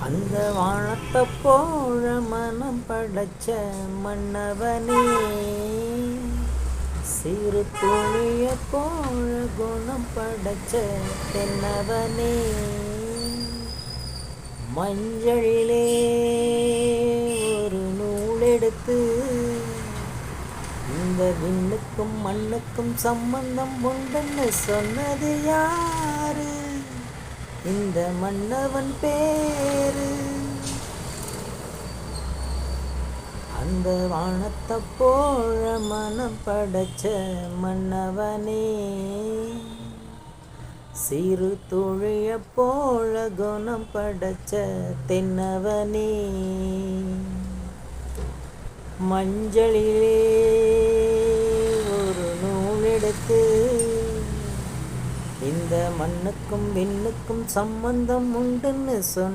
அந்த வானத்தை போல மனம் படைச்ச மன்னவனே, சிறு துளிய போல குணம் படைச்ச தென்னவனே, மஞ்சளிலே ஒரு நூல் எடுத்து இந்த விண்ணுக்கும் மண்ணுக்கும் சம்பந்தம் உண்டுன்னு சொன்னது யாரு? இந்த மன்னவன் பேரு. அந்த வானத்தை போல மனம் படைச்ச மன்னவனே, சிறு துளிய போல குணம் படைச்ச தென்னவனே, மஞ்சளிலே ஒரு நூல் எடுத்து இந்த மண்ணுக்கும் விண்ணுக்கும் சம்பந்தம் உண்டுன்னு சொன்ன